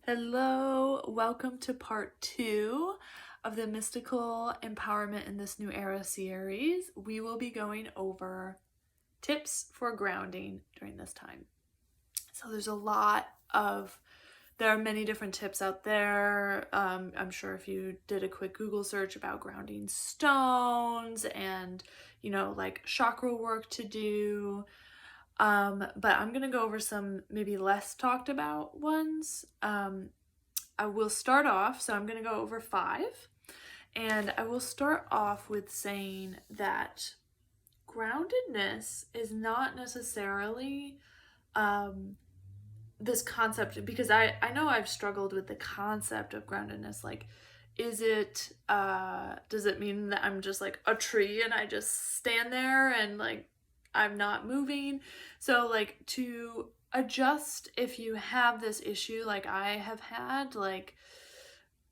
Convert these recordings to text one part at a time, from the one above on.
Hello, welcome to part 2 of the Mystical Empowerment in This New Era series. We will be going over tips for grounding during this time. So there are many different tips out there. I'm sure if you did a quick Google search about grounding stones and, like chakra work to do, but I'm going to go over some maybe less talked about ones. I will start off, so I'm going to go over 5. And I will start off with saying that groundedness is not necessarily this concept, because I know I've struggled with the concept of groundedness. Like, does it mean that I'm just like a tree and I just stand there and like I'm not moving? So like, to adjust if you have this issue like I have had, like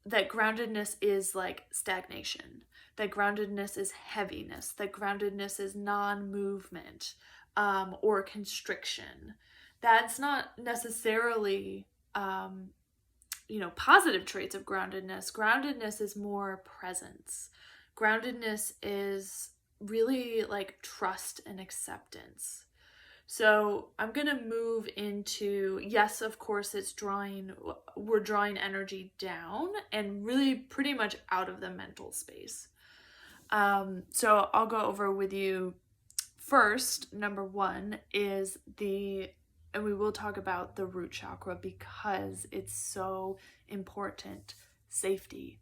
that groundedness is like stagnation, that groundedness is heaviness, that groundedness is non-movement, or constriction. That's not necessarily positive traits of groundedness. Groundedness is more presence. Groundedness is really like trust and acceptance. So I'm going to move into, yes, of course, we're drawing energy down and really pretty much out of the mental space. So I'll go over with you first. Number 1 is and we will talk about the root chakra because it's so important, safety.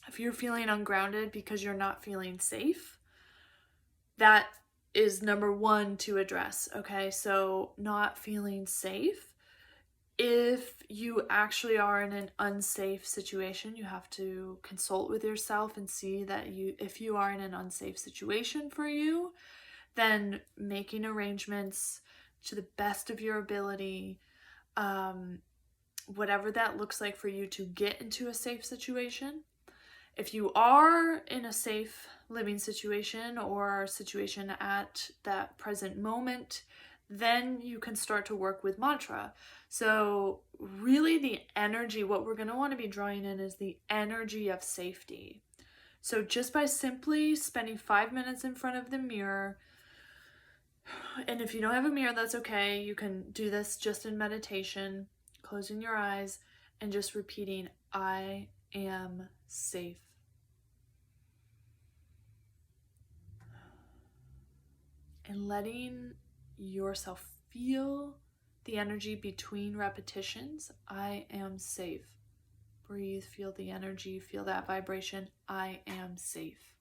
If you're feeling ungrounded because you're not feeling safe, that is number 1 to address, okay? So not feeling safe. If you actually are in an unsafe situation, you have to consult with yourself and see that if you are in an unsafe situation for you, then making arrangements to the best of your ability, whatever that looks like for you to get into a safe situation. If you are in a safe living situation or situation at that present moment, then you can start to work with mantra. So really the energy, what we're going to want to be drawing in is the energy of safety. So just by simply spending 5 minutes in front of the mirror, and if you don't have a mirror, that's okay. You can do this just in meditation, closing your eyes and just repeating, I am safe. And letting yourself feel the energy between repetitions. I am safe. Breathe, feel the energy, feel that vibration. I am safe.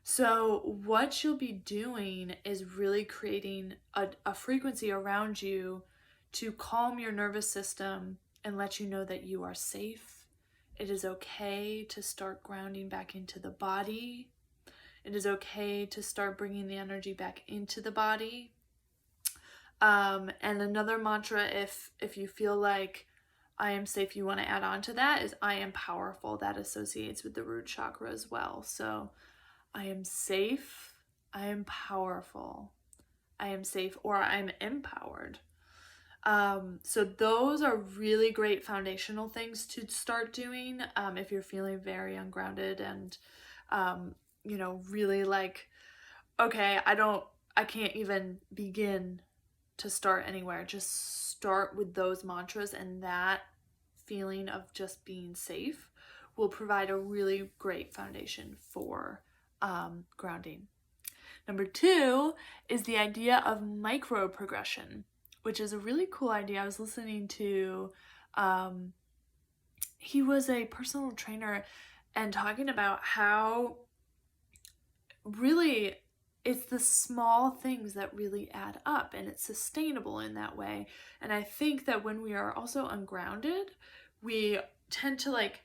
So what you'll be doing is really creating a frequency around you to calm your nervous system and let you know that you are safe. It is okay to start grounding back into the body. It is okay to start bringing the energy back into the body. And another mantra, if you feel like I am safe, you want to add on to that, is I am powerful. That associates with the root chakra as well. So I am safe, I am powerful, I am safe, or I'm empowered. So those are really great foundational things to start doing if you're feeling very ungrounded and really like, okay, I can't even begin to start anywhere. Just start with those mantras, and that feeling of just being safe will provide a really great foundation for grounding. Number 2 is the idea of micro progression, which is a really cool idea. I was listening to, he was a personal trainer and talking about how really it's the small things that really add up, and it's sustainable in that way. And I think that when we are also ungrounded, we tend to like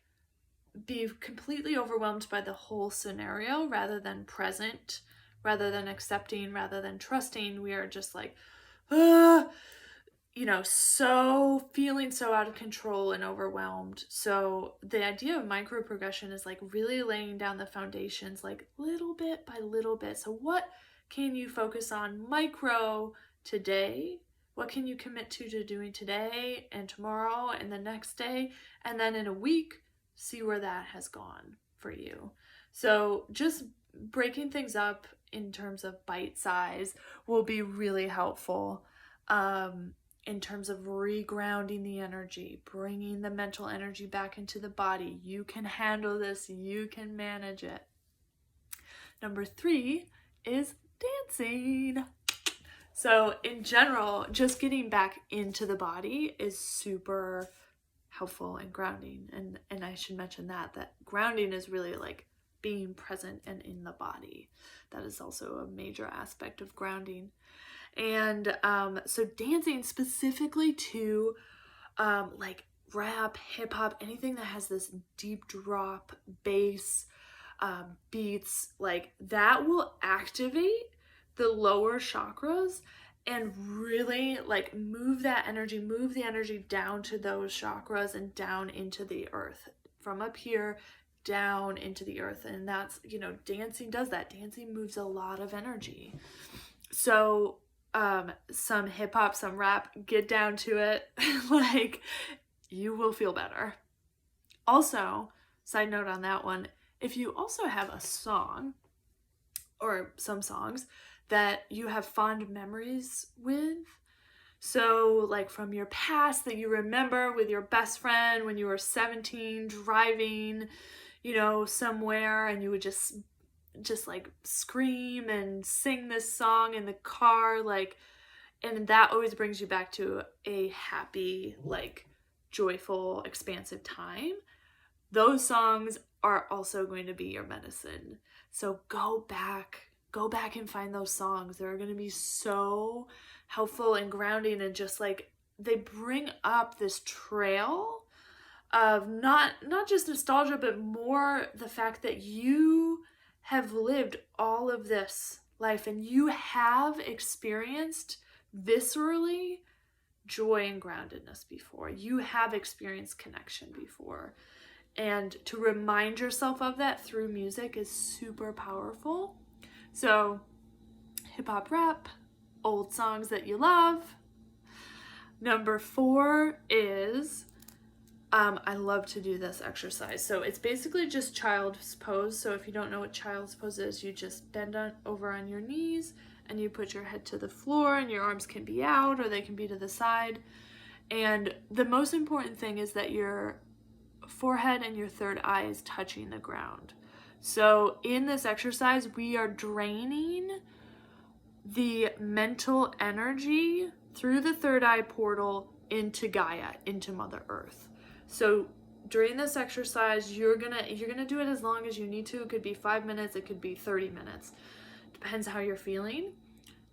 be completely overwhelmed by the whole scenario rather than present, rather than accepting, rather than trusting. We are just like, so feeling so out of control and overwhelmed. So the idea of micro progression is like really laying down the foundations, like little bit by little bit. So what can you focus on micro today What can you commit to doing today and tomorrow and the next day? And then in a week, see where that has gone for you. So just breaking things up in terms of bite size will be really helpful in terms of regrounding the energy, bringing the mental energy back into the body. You can handle this. You can manage it. Number 3 is dancing. So in general, just getting back into the body is super helpful and grounding. And I should mention that grounding is really like being present and in the body. That is also a major aspect of grounding. And so dancing specifically to like rap, hip hop, anything that has this deep drop, bass, beats, like that will activate the lower chakras and really like move the energy down to those chakras and down into the earth, from up here down into the earth. And that's, dancing does that. Dancing moves a lot of energy. So some hip hop, some rap, get down to it. Like, you will feel better. Also, side note on that one, if you also have a song or some songs that you have fond memories with, so like from your past that you remember with your best friend when you were 17 driving, somewhere, and you would just like scream and sing this song in the car, like, and that always brings you back to a happy, like joyful, expansive time. Those songs are also going to be your medicine. So go back and find those songs. They're going to be so helpful and grounding, and just like they bring up this trail of not just nostalgia, but more the fact that you have lived all of this life and you have experienced viscerally joy and groundedness before. You have experienced connection before. And to remind yourself of that through music is super powerful. So hip hop, rap, old songs that you love. Number 4 is, I love to do this exercise. So it's basically just child's pose. So if you don't know what child's pose is, you just bend over on your knees and you put your head to the floor, and your arms can be out or they can be to the side. And the most important thing is that your forehead and your third eye is touching the ground. So in this exercise, we are draining the mental energy through the third eye portal into Gaia, into Mother Earth. So during this exercise, you're gonna do it as long as you need to. It could be 5 minutes, it could be 30 minutes. Depends how you're feeling.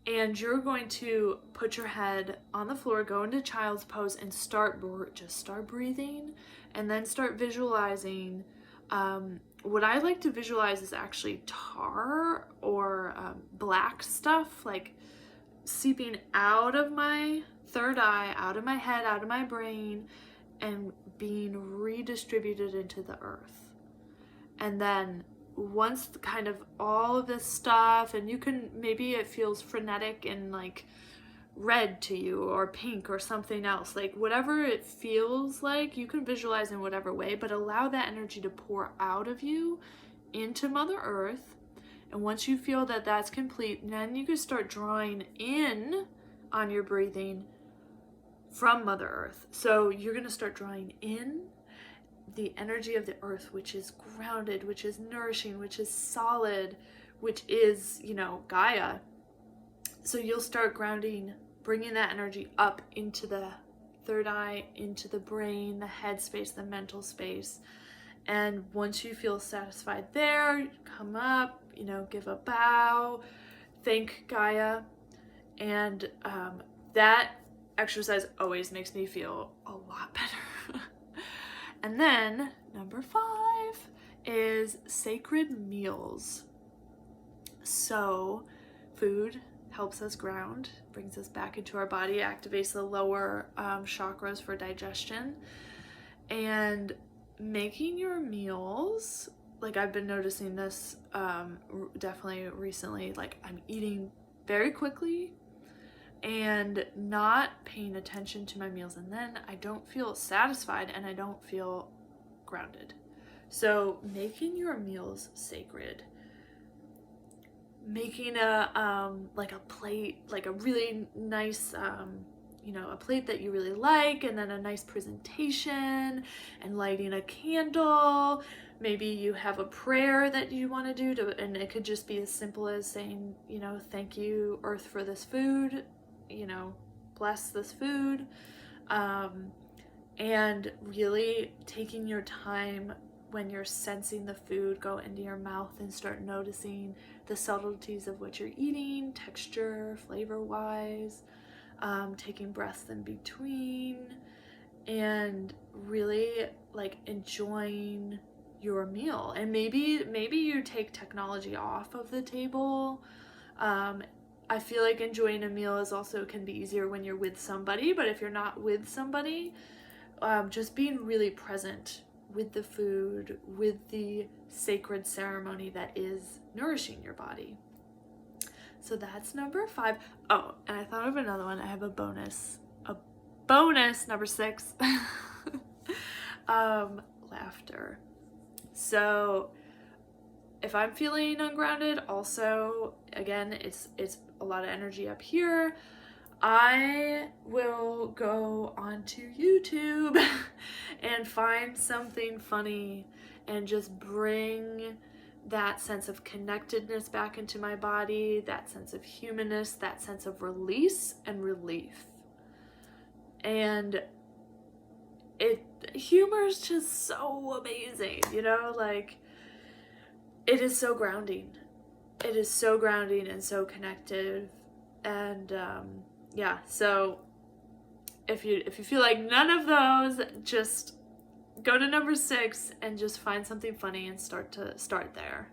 And you're going to put your head on the floor, go into child's pose, and start breathing, and then start visualizing. What I like to visualize is actually tar or black stuff, like seeping out of my third eye, out of my head, out of my brain, and being redistributed into the earth. And then once kind of all of this stuff, and maybe it feels frenetic and like red to you or pink or something else, like whatever it feels like, you can visualize in whatever way, but allow that energy to pour out of you into Mother Earth. And once you feel that that's complete, then you can start drawing in on your breathing from Mother Earth. So you're going to start drawing in the energy of the earth, which is grounded, which is nourishing, which is solid, which is, Gaia. So you'll start grounding, bringing that energy up into the third eye, into the brain, the head space, the mental space. And once you feel satisfied there, come up, give a bow, thank Gaia. And that exercise always makes me feel a lot better. And then number 5 is sacred meals. So food helps us ground, brings us back into our body, activates the lower chakras for digestion. And making your meals, like I've been noticing this definitely recently, like I'm eating very quickly. and not paying attention to my meals, and then I don't feel satisfied and I don't feel grounded. So making your meals sacred, making a like a plate, like a really nice a plate that you really like, and then a nice presentation, and lighting a candle. Maybe you have a prayer that you want to do, and it could just be as simple as saying, thank you, Earth, for this food, bless this food. And really taking your time when you're sensing the food go into your mouth and start noticing the subtleties of what you're eating, texture, flavor-wise, taking breaths in between, and really like enjoying your meal. And maybe you take technology off of the table. I feel like enjoying a meal can be easier when you're with somebody, but if you're not with somebody, just being really present with the food, with the sacred ceremony that is nourishing your body. So that's number 5. Oh, and I thought of another one. I have a bonus, number 6. Laughter. So if I'm feeling ungrounded, also, again, it's a lot of energy up here, I will go onto YouTube and find something funny and just bring that sense of connectedness back into my body, that sense of humanness, that sense of release and relief. And humor is just so amazing, like it is so grounding. It is so grounding and so connected. And so if you feel like none of those, just go to number 6 and just find something funny and start there.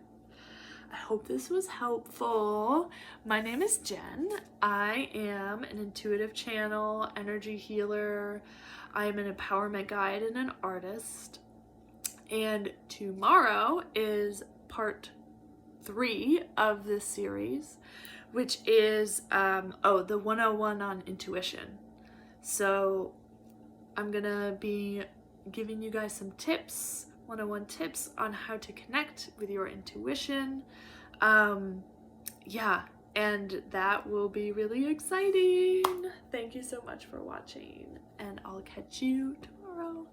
I hope this was helpful. My name is Jen. I am an intuitive channel, energy healer. I am an empowerment guide and an artist. And tomorrow is part 3 of this series, which is the 101 on intuition. So I'm gonna be giving you guys some tips, 101 tips on how to connect with your intuition. And that will be really exciting. Thank you so much for watching, and I'll catch you tomorrow.